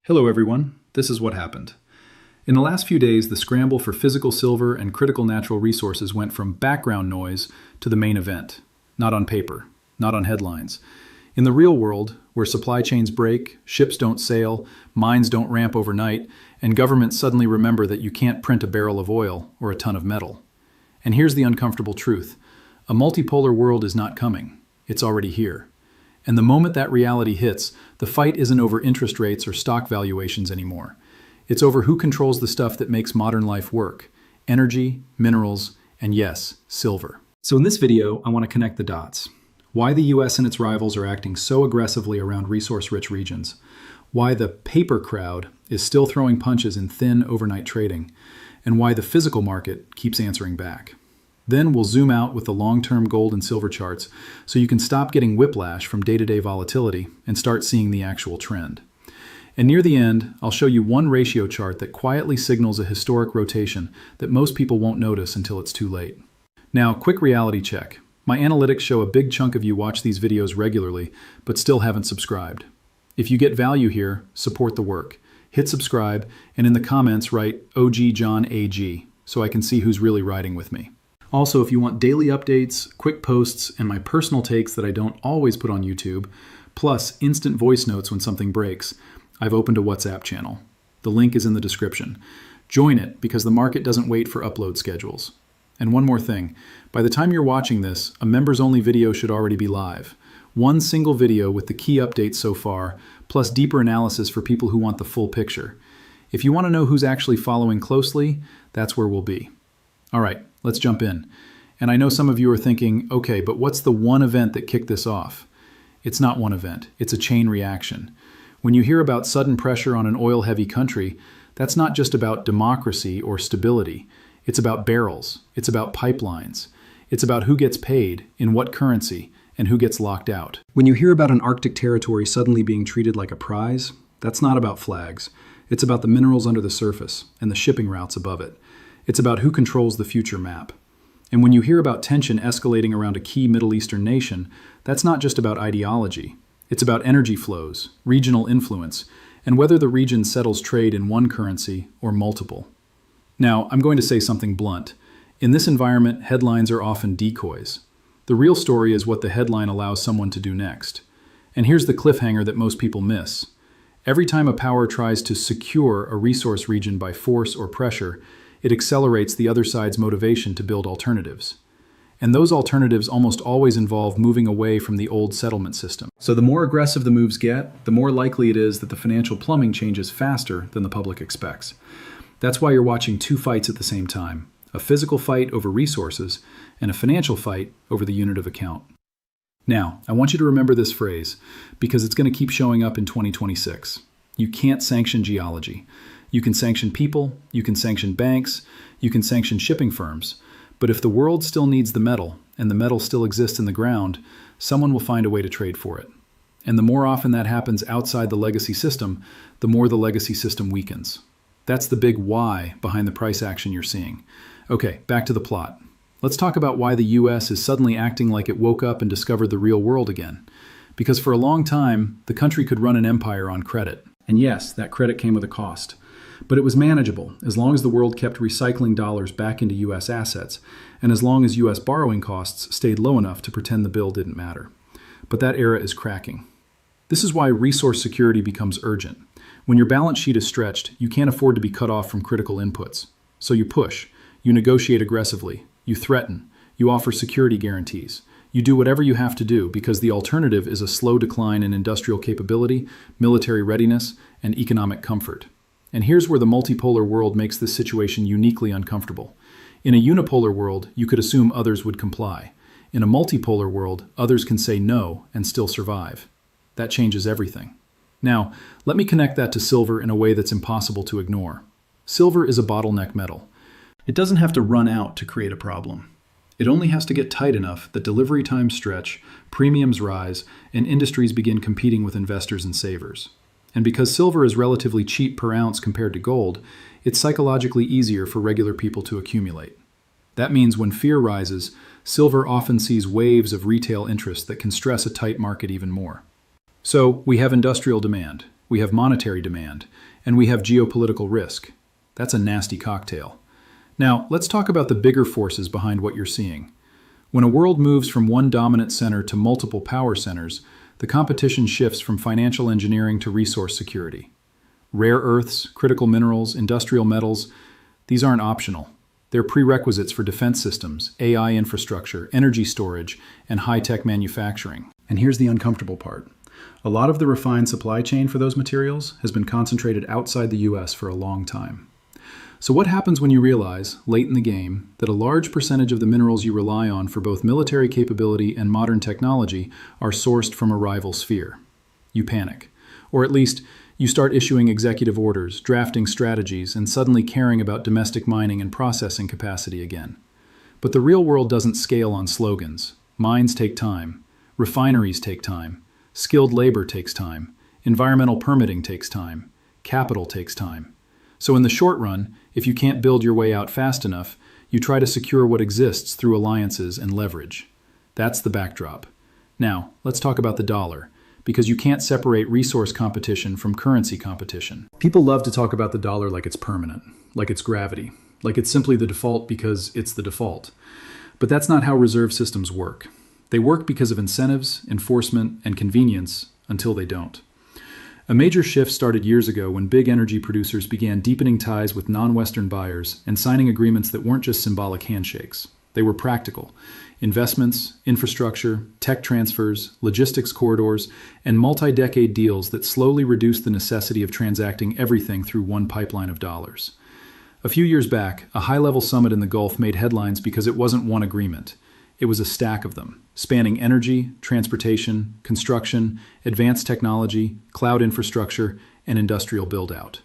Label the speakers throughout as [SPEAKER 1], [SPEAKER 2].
[SPEAKER 1] Hello everyone, this is what happened. In the last few days, the scramble for physical silver and critical natural resources went from background noise to the main event. Not on paper, not on headlines. In the real world, where supply chains break, ships don't sail, mines don't ramp overnight, and governments suddenly remember that you can't print a barrel of oil or a ton of metal. And here's the uncomfortable truth. A multipolar world is not coming. It's already here. And the moment that reality hits, the fight isn't over interest rates or stock valuations anymore. It's over who controls the stuff that makes modern life work: energy, minerals, and yes, silver. So in this video, I want to connect the dots. Why the US and its rivals are acting so aggressively around resource-rich regions. Why the paper crowd is still throwing punches in thin overnight trading. And why the physical market keeps answering back. Then we'll zoom out with the long-term gold and silver charts so you can stop getting whiplash from day-to-day volatility and start seeing the actual trend. And near the end, I'll show you one ratio chart that quietly signals a historic rotation that most people won't notice until it's too late. Now, quick reality check. My analytics show a big chunk of you watch these videos regularly, but still haven't subscribed. If you get value here, support the work. Hit subscribe, and in the comments write OG John AG so I can see who's really riding with me. Also, if you want daily updates, quick posts, and my personal takes that I don't always put on YouTube, plus instant voice notes when something breaks, I've opened a WhatsApp channel. The link is in the description. Join it because the market doesn't wait for upload schedules. And one more thing, by the time you're watching this, a members-only video should already be live. One single video with the key updates so far, plus deeper analysis for people who want the full picture. If you want to know who's actually following closely, that's where we'll be. All right, let's jump in. And I know some of you are thinking, okay, but what's the one event that kicked this off? It's not one event, it's a chain reaction. When you hear about sudden pressure on an oil-heavy country, that's not just about democracy or stability. It's about barrels, it's about pipelines. It's about who gets paid, in what currency, and who gets locked out. When you hear about an Arctic territory suddenly being treated like a prize, that's not about flags. It's about the minerals under the surface and the shipping routes above it. It's about who controls the future map. And when you hear about tension escalating around a key Middle Eastern nation, that's not just about ideology. It's about energy flows, regional influence, and whether the region settles trade in one currency or multiple. Now, I'm going to say something blunt. In this environment, headlines are often decoys. The real story is what the headline allows someone to do next. And here's the cliffhanger that most people miss. Every time a power tries to secure a resource region by force or pressure, it accelerates the other side's motivation to build alternatives. And those alternatives almost always involve moving away from the old settlement system. So the more aggressive the moves get, the more likely it is that the financial plumbing changes faster than the public expects. That's why you're watching two fights at the same time: a physical fight over resources and a financial fight over the unit of account. Now, I want you to remember this phrase because it's going to keep showing up in 2026. You can't sanction geology. You can sanction people, you can sanction banks, you can sanction shipping firms. But if the world still needs the metal, and the metal still exists in the ground, someone will find a way to trade for it. And the more often that happens outside the legacy system, the more the legacy system weakens. That's the big why behind the price action you're seeing. Okay, back to the plot. Let's talk about why the US is suddenly acting like it woke up and discovered the real world again. Because for a long time, the country could run an empire on credit. And yes, that credit came with a cost. But it was manageable as long as the world kept recycling dollars back into US assets, and as long as US borrowing costs stayed low enough to pretend the bill didn't matter. But that era is cracking. This is why resource security becomes urgent. When your balance sheet is stretched, you can't afford to be cut off from critical inputs. So you push, you negotiate aggressively, you threaten, you offer security guarantees. You do whatever you have to do because the alternative is a slow decline in industrial capability, military readiness, and economic comfort. And here's where the multipolar world makes this situation uniquely uncomfortable. In a unipolar world, you could assume others would comply. In a multipolar world, others can say no and still survive. That changes everything. Now, let me connect that to silver in a way that's impossible to ignore. Silver is a bottleneck metal. It doesn't have to run out to create a problem. It only has to get tight enough that delivery times stretch, premiums rise, and industries begin competing with investors and savers. And because silver is relatively cheap per ounce compared to gold, it's psychologically easier for regular people to accumulate. That means when fear rises, silver often sees waves of retail interest that can stress a tight market even more. So we have industrial demand, we have monetary demand, and we have geopolitical risk. That's a nasty cocktail. Now, let's talk about the bigger forces behind what you're seeing. When a world moves from one dominant center to multiple power centers, the competition shifts from financial engineering to resource security. Rare earths, critical minerals, industrial metals, these aren't optional. They're prerequisites for defense systems, AI infrastructure, energy storage, and high-tech manufacturing. And here's the uncomfortable part. A lot of the refined supply chain for those materials has been concentrated outside the US for a long time. So what happens when you realize, late in the game, that a large percentage of the minerals you rely on for both military capability and modern technology are sourced from a rival sphere? You panic. Or at least, you start issuing executive orders, drafting strategies, and suddenly caring about domestic mining and processing capacity again. But the real world doesn't scale on slogans. Mines take time. Refineries take time. Skilled labor takes time. Environmental permitting takes time. Capital takes time. So in the short run, if you can't build your way out fast enough, you try to secure what exists through alliances and leverage. That's the backdrop. Now, let's talk about the dollar, because you can't separate resource competition from currency competition. People love to talk about the dollar like it's permanent, like it's gravity, like it's simply the default because it's the default. But that's not how reserve systems work. They work because of incentives, enforcement, and convenience until they don't. A major shift started years ago when big energy producers began deepening ties with non-Western buyers and signing agreements that weren't just symbolic handshakes. They were practical. Investments, infrastructure, tech transfers, logistics corridors, and multi-decade deals that slowly reduced the necessity of transacting everything through one pipeline of dollars. A few years back, a high-level summit in the Gulf made headlines because it wasn't one agreement. It was a stack of them, spanning energy, transportation, construction, advanced technology, cloud infrastructure, and industrial build-out.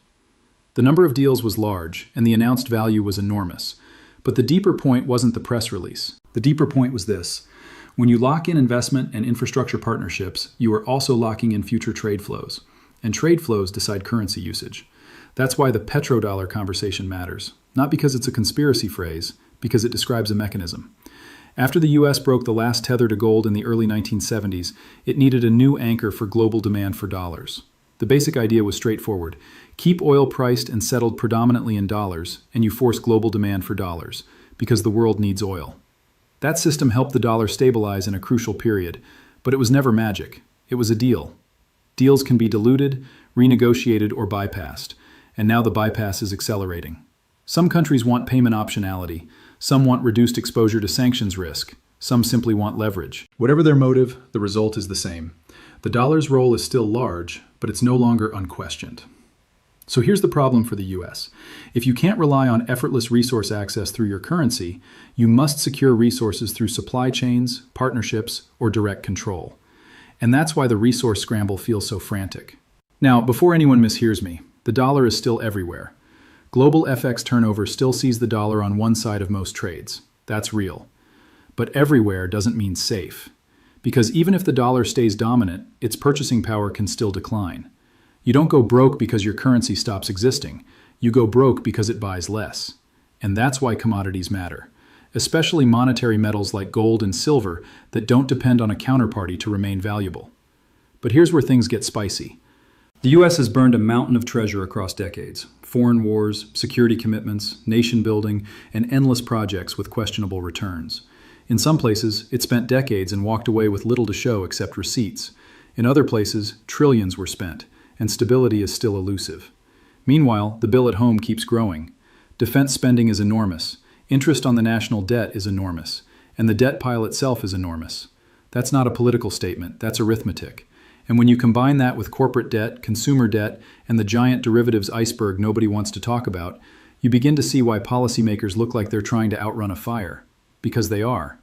[SPEAKER 1] The number of deals was large, and the announced value was enormous. But the deeper point wasn't the press release. The deeper point was this. When you lock in investment and infrastructure partnerships, you are also locking in future trade flows. And trade flows decide currency usage. That's why the petrodollar conversation matters. Not because it's a conspiracy phrase, because it describes a mechanism. After the US broke the last tether to gold in the early 1970s, it needed a new anchor for global demand for dollars. The basic idea was straightforward. Keep oil priced and settled predominantly in dollars, and you force global demand for dollars, because the world needs oil. That system helped the dollar stabilize in a crucial period, but it was never magic. It was a deal. Deals can be diluted, renegotiated, or bypassed, and now the bypass is accelerating. Some countries want payment optionality. Some want reduced exposure to sanctions risk. Some simply want leverage. Whatever their motive, the result is the same. The dollar's role is still large, but it's no longer unquestioned. So here's the problem for the US. If you can't rely on effortless resource access through your currency, you must secure resources through supply chains, partnerships, or direct control. And that's why the resource scramble feels so frantic. Now, before anyone mishears me, the dollar is still everywhere. Global FX turnover still sees the dollar on one side of most trades. That's real. But everywhere doesn't mean safe. Because even if the dollar stays dominant, its purchasing power can still decline. You don't go broke because your currency stops existing. You go broke because it buys less. And that's why commodities matter, especially monetary metals like gold and silver that don't depend on a counterparty to remain valuable. But here's where things get spicy. The US has burned a mountain of treasure across decades. Foreign wars, security commitments, nation building, and endless projects with questionable returns. In some places, it spent decades and walked away with little to show except receipts. In other places, trillions were spent, and stability is still elusive. Meanwhile, the bill at home keeps growing. Defense spending is enormous. Interest on the national debt is enormous. And the debt pile itself is enormous. That's not a political statement, that's arithmetic. And when you combine that with corporate debt, consumer debt, and the giant derivatives iceberg nobody wants to talk about, you begin to see why policymakers look like they're trying to outrun a fire. Because they are.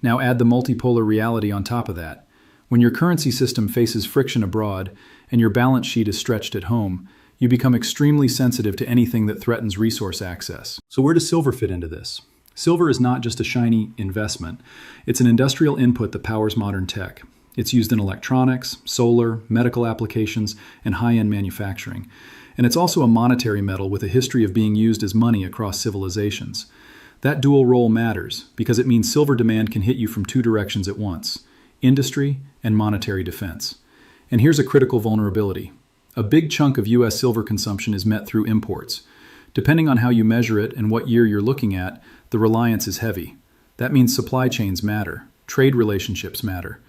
[SPEAKER 1] Now add the multipolar reality on top of that. When your currency system faces friction abroad and your balance sheet is stretched at home, you become extremely sensitive to anything that threatens resource access. So where does silver fit into this? Silver is not just a shiny investment. It's an industrial input that powers modern tech. It's used in electronics, solar, medical applications, and high-end manufacturing. And it's also a monetary metal with a history of being used as money across civilizations. That dual role matters because it means silver demand can hit you from two directions at once: industry and monetary defense. And here's a critical vulnerability. A big chunk of U.S. silver consumption is met through imports. Depending on how you measure it and what year you're looking at, the reliance is heavy. That means supply chains matter, trade relationships matter.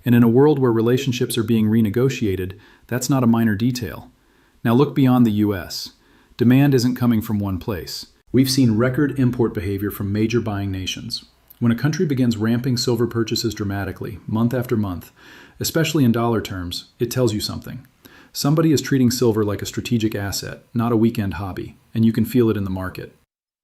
[SPEAKER 1] And in a world where relationships are being renegotiated, that's not a minor detail. Now look beyond the U.S. Demand isn't coming from one place. We've seen record import behavior from major buying nations. When a country begins ramping silver purchases dramatically, month after month, especially in dollar terms, it tells you something. Somebody is treating silver like a strategic asset, not a weekend hobby, and you can feel it in the market.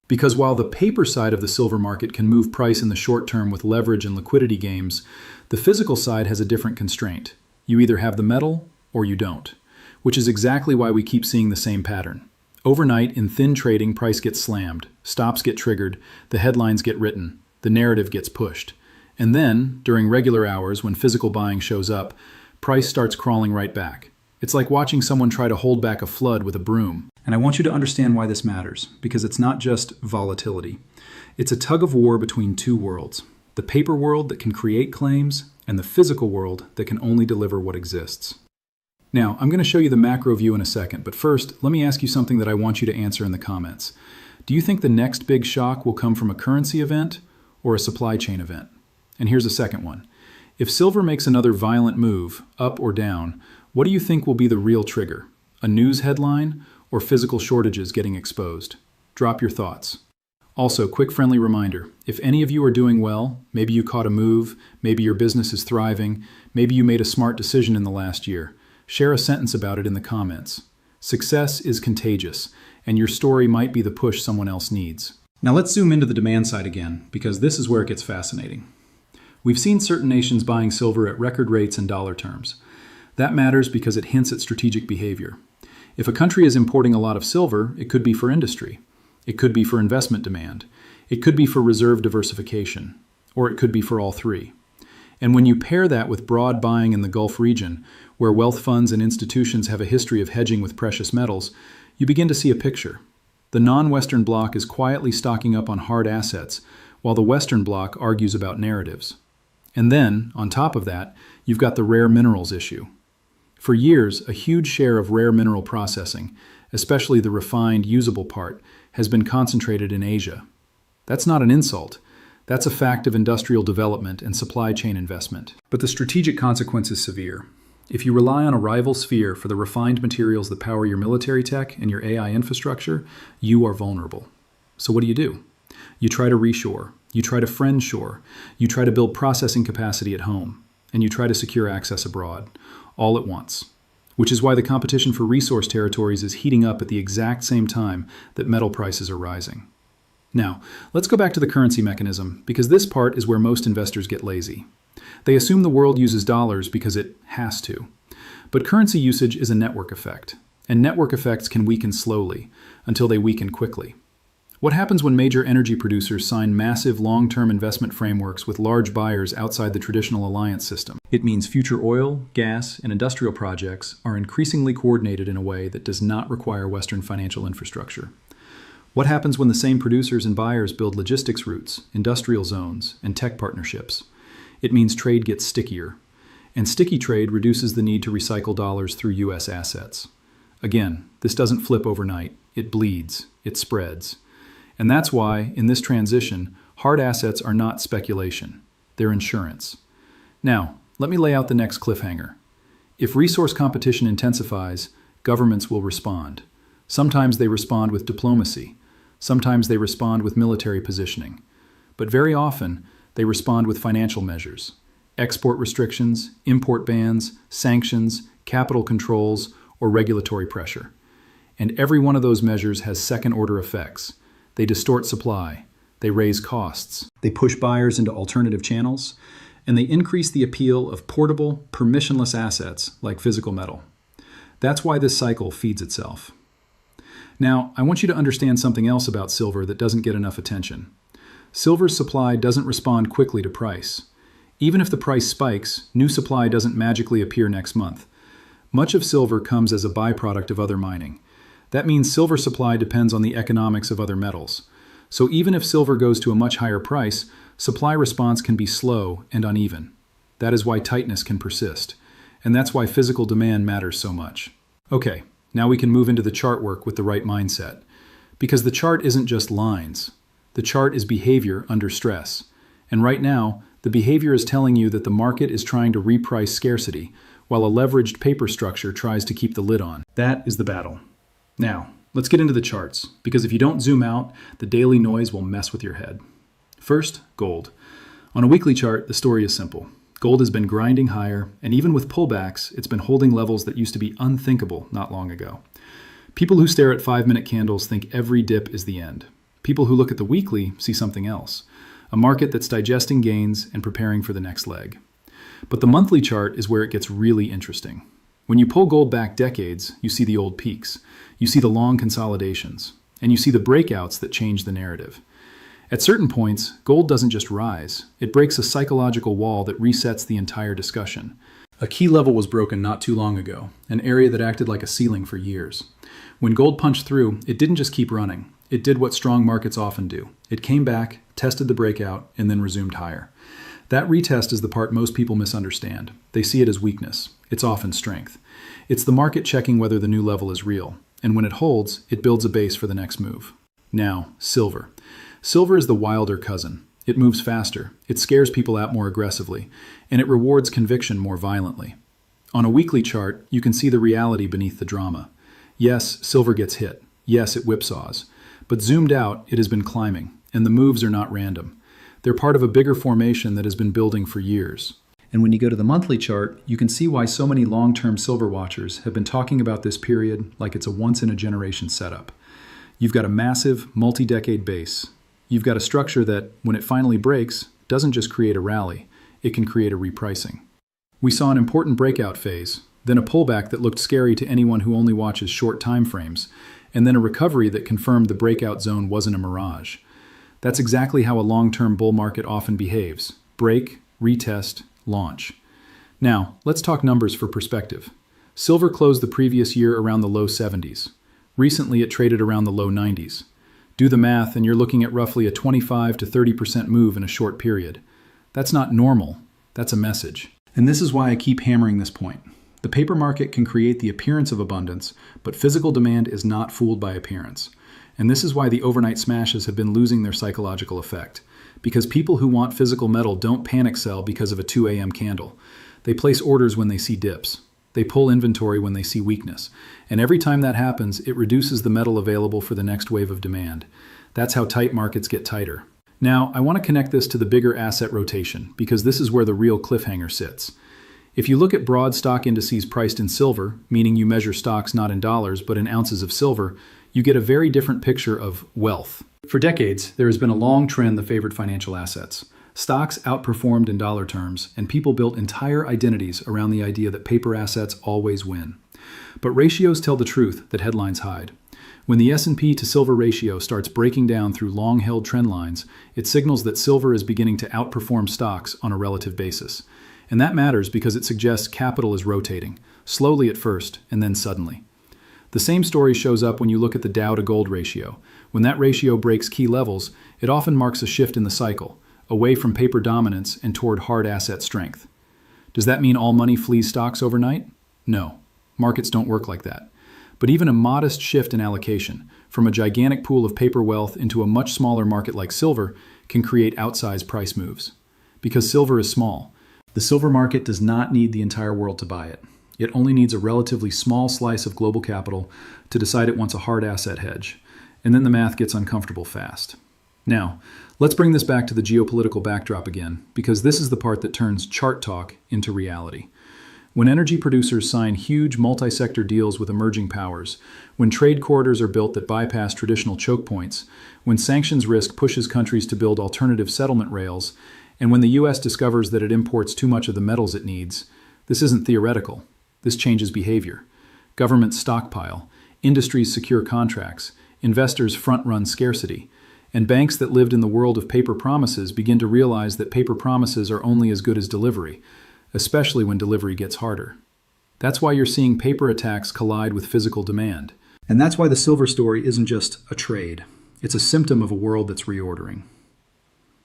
[SPEAKER 1] Because while the paper side of the silver market can move price in the short term with leverage and liquidity games, the physical side has a different constraint. You either have the metal or you don't, which is exactly why we keep seeing the same pattern. Overnight, in thin trading, price gets slammed, stops get triggered, the headlines get written, the narrative gets pushed. And then, during regular hours when physical buying shows up, price starts crawling right back. It's like watching someone try to hold back a flood with a broom. And I want you to understand why this matters, because it's not just volatility. It's a tug of war between two worlds. The paper world that can create claims, and the physical world that can only deliver what exists. Now, I'm going to show you the macro view in a second, but first, let me ask you something that I want you to answer in the comments. Do you think the next big shock will come from a currency event or a supply chain event? And here's a second one. If silver makes another violent move, up or down, what do you think will be the real trigger? A news headline or physical shortages getting exposed? Drop your thoughts. Also, quick friendly reminder, if any of you are doing well, maybe you caught a move, maybe your business is thriving, maybe you made a smart decision in the last year, share a sentence about it in the comments. Success is contagious, and your story might be the push someone else needs. Now let's zoom into the demand side again, because this is where it gets fascinating. We've seen certain nations buying silver at record rates in dollar terms. That matters because it hints at strategic behavior. If a country is importing a lot of silver, it could be for industry. It could be for investment demand. It could be for reserve diversification. Or it could be for all three. And when you pair that with broad buying in the Gulf region, where wealth funds and institutions have a history of hedging with precious metals, you begin to see a picture. The non-Western bloc is quietly stocking up on hard assets, while the Western bloc argues about narratives. And then, on top of that, you've got the rare minerals issue. For years, a huge share of rare mineral processing, especially the refined, usable part, has been concentrated in Asia. That's not an insult. That's a fact of industrial development and supply chain investment. But the strategic consequence is severe. If you rely on a rival sphere for the refined materials that power your military tech and your AI infrastructure, you are vulnerable. So what do? You try to reshore. You try to friendshore. You try to build processing capacity at home. And you try to secure access abroad, all at once. Which is why the competition for resource territories is heating up at the exact same time that metal prices are rising. Now, let's go back to the currency mechanism, because this part is where most investors get lazy. They assume the world uses dollars because it has to. But currency usage is a network effect, and network effects can weaken slowly, until they weaken quickly. What happens when major energy producers sign massive long-term investment frameworks with large buyers outside the traditional alliance system? It means future oil, gas, and industrial projects are increasingly coordinated in a way that does not require Western financial infrastructure. What happens when the same producers and buyers build logistics routes, industrial zones, and tech partnerships? It means trade gets stickier, and sticky trade reduces the need to recycle dollars through U.S. assets. Again, this doesn't flip overnight. It bleeds. It spreads. And that's why, in this transition, hard assets are not speculation. They're insurance. Now, let me lay out the next cliffhanger. If resource competition intensifies, governments will respond. Sometimes they respond with diplomacy. Sometimes they respond with military positioning. But very often, they respond with financial measures. Export restrictions, import bans, sanctions, capital controls, or regulatory pressure. And every one of those measures has second-order effects. They distort supply. They raise costs. They push buyers into alternative channels. And they increase the appeal of portable, permissionless assets like physical metal. That's why this cycle feeds itself. Now, I want you to understand something else about silver that doesn't get enough attention. Silver's supply doesn't respond quickly to price. Even if the price spikes, new supply doesn't magically appear next month. Much of silver comes as a byproduct of other mining. That means silver supply depends on the economics of other metals. So even if silver goes to a much higher price, supply response can be slow and uneven. That is why tightness can persist. And that's why physical demand matters so much. Okay, now we can move into the chart work with the right mindset. Because the chart isn't just lines. The chart is behavior under stress. And right now, the behavior is telling you that the market is trying to reprice scarcity, while a leveraged paper structure tries to keep the lid on. That is the battle. Now, let's get into the charts, because if you don't zoom out, the daily noise will mess with your head. First, gold. On a weekly chart, the story is simple. Gold has been grinding higher, and even with pullbacks, it's been holding levels that used to be unthinkable not long ago. People who stare at 5-minute candles think every dip is the end. People who look at the weekly see something else, a market that's digesting gains and preparing for the next leg. But the monthly chart is where it gets really interesting. When you pull gold back decades, you see the old peaks, you see the long consolidations, and you see the breakouts that change the narrative. At certain points, gold doesn't just rise, it breaks a psychological wall that resets the entire discussion. A key level was broken not too long ago, an area that acted like a ceiling for years. When gold punched through, it didn't just keep running. It did what strong markets often do. It came back, tested the breakout, and then resumed higher. That retest is the part most people misunderstand. They see it as weakness. It's often strength. It's the market checking whether the new level is real. And when it holds, it builds a base for the next move. Now, silver. Silver is the wilder cousin. It moves faster, it scares people out more aggressively, and it rewards conviction more violently. On a weekly chart, you can see the reality beneath the drama. Yes, silver gets hit. Yes, it whipsaws. But zoomed out, it has been climbing, and the moves are not random. They're part of a bigger formation that has been building for years. And when you go to the monthly chart, you can see why so many long-term silver watchers have been talking about this period like it's a once-in-a-generation setup. You've got a massive, multi-decade base. You've got a structure that, when it finally breaks, doesn't just create a rally, it can create a repricing. We saw an important breakout phase, then a pullback that looked scary to anyone who only watches short time frames, and then a recovery that confirmed the breakout zone wasn't a mirage. That's exactly how a long-term bull market often behaves. Break, retest, launch. Now, let's talk numbers for perspective. Silver closed the previous year around the low 70s. Recently, it traded around the low 90s. Do the math, and you're looking at roughly a 25 to 30% move in a short period. That's not normal. That's a message. And this is why I keep hammering this point. The paper market can create the appearance of abundance, but physical demand is not fooled by appearance. And this is why the overnight smashes have been losing their psychological effect. Because people who want physical metal don't panic sell because of a 2 a.m. candle. They place orders when they see dips. They pull inventory when they see weakness. And every time that happens, it reduces the metal available for the next wave of demand. That's how tight markets get tighter. Now, I want to connect this to the bigger asset rotation, because this is where the real cliffhanger sits. If you look at broad stock indices priced in silver, meaning you measure stocks not in dollars but in ounces of silver, you get a very different picture of wealth. For decades, there has been a long trend that favored financial assets. Stocks outperformed in dollar terms, and people built entire identities around the idea that paper assets always win. But ratios tell the truth that headlines hide. When the S&P to silver ratio starts breaking down through long-held trend lines, it signals that silver is beginning to outperform stocks on a relative basis. And that matters because it suggests capital is rotating, slowly at first, and then suddenly. The same story shows up when you look at the Dow to gold ratio. When that ratio breaks key levels, it often marks a shift in the cycle, away from paper dominance and toward hard asset strength. Does that mean all money flees stocks overnight? No. Markets don't work like that. But even a modest shift in allocation, from a gigantic pool of paper wealth into a much smaller market like silver, can create outsized price moves. Because silver is small. The silver market does not need the entire world to buy it. It only needs a relatively small slice of global capital to decide it wants a hard asset hedge. And then the math gets uncomfortable fast. Now, let's bring this back to the geopolitical backdrop again, because this is the part that turns chart talk into reality. When energy producers sign huge multi-sector deals with emerging powers, when trade corridors are built that bypass traditional choke points, when sanctions risk pushes countries to build alternative settlement rails, and when the U.S. discovers that it imports too much of the metals it needs, this isn't theoretical. This changes behavior. Governments stockpile, industries secure contracts, investors front-run scarcity, and banks that lived in the world of paper promises begin to realize that paper promises are only as good as delivery, especially when delivery gets harder. That's why you're seeing paper attacks collide with physical demand. And that's why the silver story isn't just a trade. It's a symptom of a world that's reordering.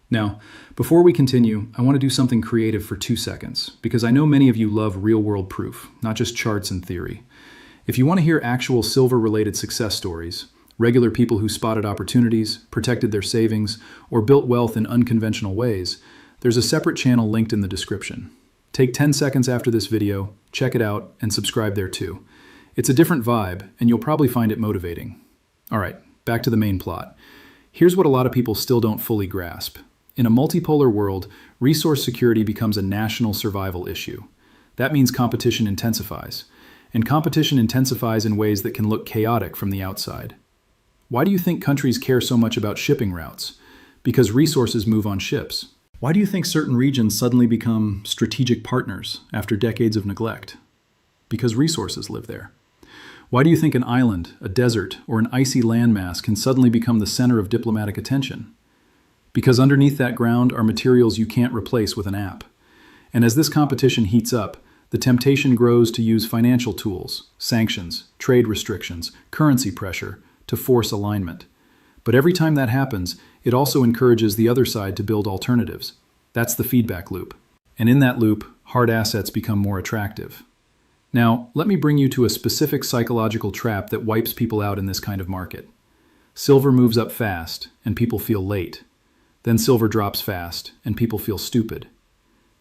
[SPEAKER 1] Now, before we continue, I want to do something creative for 2 seconds, because I know many of you love real-world proof, not just charts and theory. If you want to hear actual silver-related success stories, regular people who spotted opportunities, protected their savings, or built wealth in unconventional ways, there's a separate channel linked in the description. Take 10 seconds after this video, check it out, and subscribe there too. It's a different vibe, and you'll probably find it motivating. All right, back to the main plot. Here's what a lot of people still don't fully grasp. In a multipolar world, resource security becomes a national survival issue. That means competition intensifies. And competition intensifies in ways that can look chaotic from the outside. Why do you think countries care so much about shipping routes? Because resources move on ships. Why do you think certain regions suddenly become strategic partners after decades of neglect? Because resources live there. Why do you think an island, a desert, or an icy landmass can suddenly become the center of diplomatic attention? Because underneath that ground are materials you can't replace with an app. And as this competition heats up, the temptation grows to use financial tools, sanctions, trade restrictions, currency pressure, to force alignment. But every time that happens, it also encourages the other side to build alternatives. That's the feedback loop. And in that loop, hard assets become more attractive. Now, let me bring you to a specific psychological trap that wipes people out in this kind of market. Silver moves up fast, and people feel late. Then silver drops fast, and people feel stupid.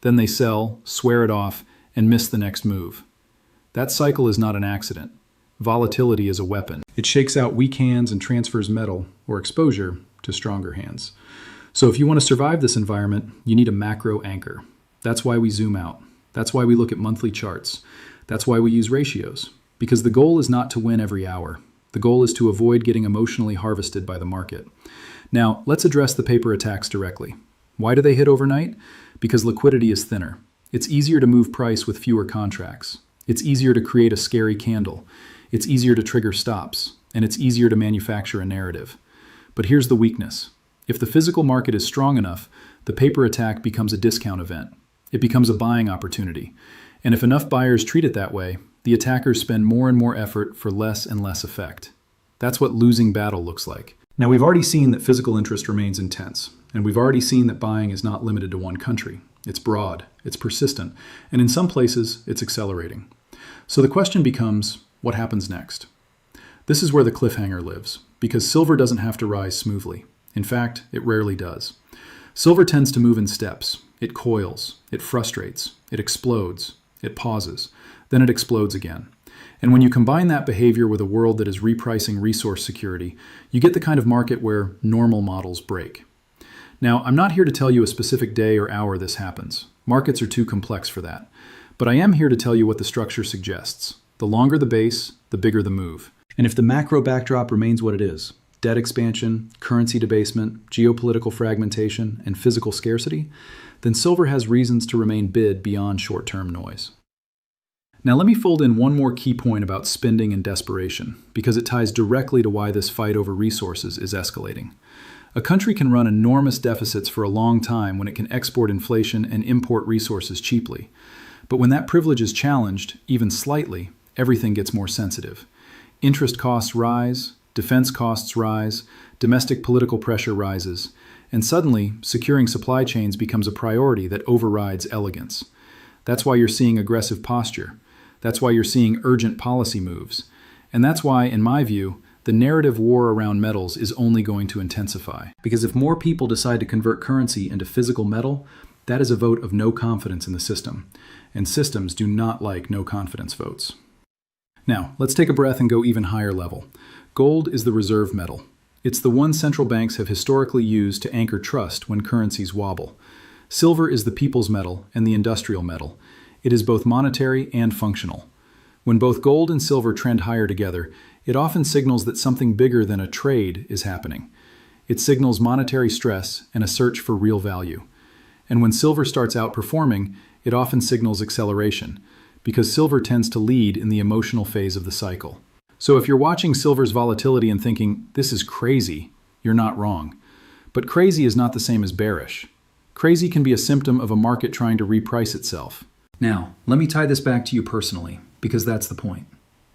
[SPEAKER 1] Then they sell, swear it off, and miss the next move. That cycle is not an accident. Volatility is a weapon. It shakes out weak hands and transfers metal, or exposure, to stronger hands. So if you want to survive this environment, you need a macro anchor. That's why we zoom out. That's why we look at monthly charts. That's why we use ratios. Because the goal is not to win every hour. The goal is to avoid getting emotionally harvested by the market. Now, let's address the paper attacks directly. Why do they hit overnight? Because liquidity is thinner. It's easier to move price with fewer contracts. It's easier to create a scary candle. It's easier to trigger stops, and it's easier to manufacture a narrative. But here's the weakness. If the physical market is strong enough, the paper attack becomes a discount event. It becomes a buying opportunity. And if enough buyers treat it that way, the attackers spend more and more effort for less and less effect. That's what losing battle looks like. Now, we've already seen that physical interest remains intense, and we've already seen that buying is not limited to one country. It's broad, it's persistent, and in some places, it's accelerating. So the question becomes, what happens next? This is where the cliffhanger lives, because silver doesn't have to rise smoothly. In fact, it rarely does. Silver tends to move in steps. It coils, it frustrates, it explodes, it pauses, then it explodes again. And when you combine that behavior with a world that is repricing resource security, you get the kind of market where normal models break. Now, I'm not here to tell you a specific day or hour this happens. Markets are too complex for that. But I am here to tell you what the structure suggests. The longer the base, the bigger the move. And if the macro backdrop remains what it is, debt expansion, currency debasement, geopolitical fragmentation, and physical scarcity, then silver has reasons to remain bid beyond short-term noise. Now let me fold in one more key point about spending and desperation, because it ties directly to why this fight over resources is escalating. A country can run enormous deficits for a long time when it can export inflation and import resources cheaply. But when that privilege is challenged, even slightly, everything gets more sensitive. Interest costs rise, defense costs rise, domestic political pressure rises, and suddenly, securing supply chains becomes a priority that overrides elegance. That's why you're seeing aggressive posture. That's why you're seeing urgent policy moves. And that's why, in my view, the narrative war around metals is only going to intensify. Because if more people decide to convert currency into physical metal, that is a vote of no confidence in the system. And systems do not like no confidence votes. Now, let's take a breath and go even higher level. Gold is the reserve metal. It's the one central banks have historically used to anchor trust when currencies wobble. Silver is the people's metal and the industrial metal. It is both monetary and functional. When both gold and silver trend higher together, it often signals that something bigger than a trade is happening. It signals monetary stress and a search for real value. And when silver starts outperforming, it often signals acceleration, because silver tends to lead in the emotional phase of the cycle. So if you're watching silver's volatility and thinking, this is crazy, you're not wrong. But crazy is not the same as bearish. Crazy can be a symptom of a market trying to reprice itself. Now, let me tie this back to you personally, because that's the point.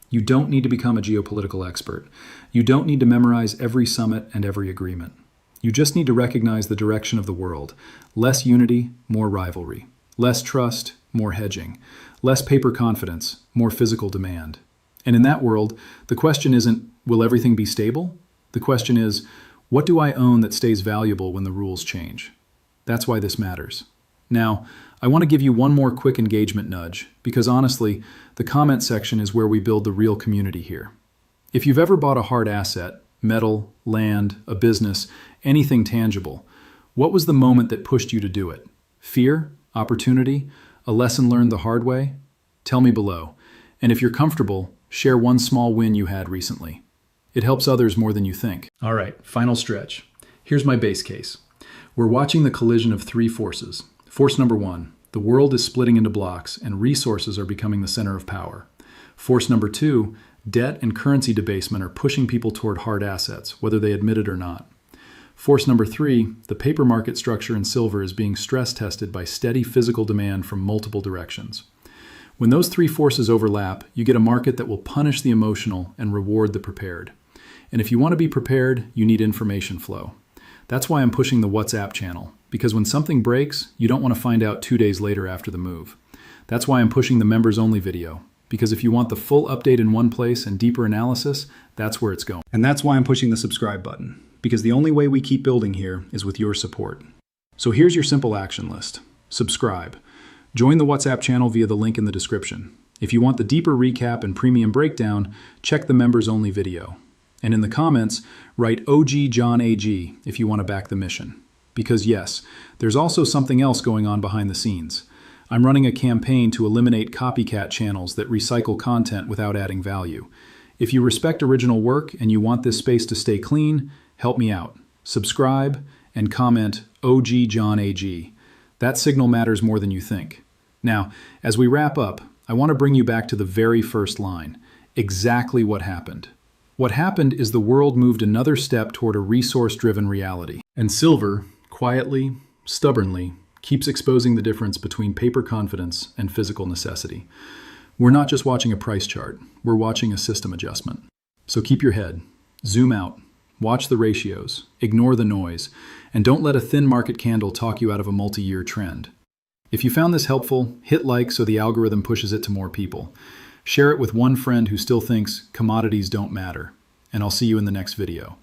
[SPEAKER 1] You don't need to become a geopolitical expert. You don't need to memorize every summit and every agreement. You just need to recognize the direction of the world. Less unity, more rivalry. Less trust, more hedging. Less paper confidence, more physical demand. And in that world, the question isn't, will everything be stable? The question is, what do I own that stays valuable when the rules change? That's why this matters. Now, I want to give you one more quick engagement nudge, because honestly, the comment section is where we build the real community here. If you've ever bought a hard asset, metal, land, a business, anything tangible, what was the moment that pushed you to do it? Fear? Opportunity? A lesson learned the hard way? Tell me below. And if you're comfortable, share one small win you had recently. It helps others more than you think. All right, final stretch. Here's my base case. We're watching the collision of three forces. Force number one, the world is splitting into blocks and resources are becoming the center of power. Force number two, debt and currency debasement are pushing people toward hard assets, whether they admit it or not. Force number three, the paper market structure in silver is being stress tested by steady physical demand from multiple directions. When those three forces overlap, you get a market that will punish the emotional and reward the prepared. And if you want to be prepared, you need information flow. That's why I'm pushing the WhatsApp channel, because when something breaks, you don't want to find out 2 days later after the move. That's why I'm pushing the members only video, because if you want the full update in one place and deeper analysis, that's where it's going. And that's why I'm pushing the subscribe button, because the only way we keep building here is with your support. So here's your simple action list. Subscribe. Join the WhatsApp channel via the link in the description. If you want the deeper recap and premium breakdown, check the members only video. And in the comments, write OG John AG if you want to back the mission. Because yes, there's also something else going on behind the scenes. I'm running a campaign to eliminate copycat channels that recycle content without adding value. If you respect original work and you want this space to stay clean, help me out. Subscribe and comment OG John AG. That signal matters more than you think. Now, as we wrap up, I want to bring you back to the very first line. Exactly what happened. What happened is the world moved another step toward a resource-driven reality. And silver, quietly, stubbornly, keeps exposing the difference between paper confidence and physical necessity. We're not just watching a price chart, we're watching a system adjustment. So keep your head, zoom out, watch the ratios, ignore the noise, and don't let a thin market candle talk you out of a multi-year trend. If you found this helpful, hit like so the algorithm pushes it to more people. Share it with one friend who still thinks commodities don't matter. And I'll see you in the next video.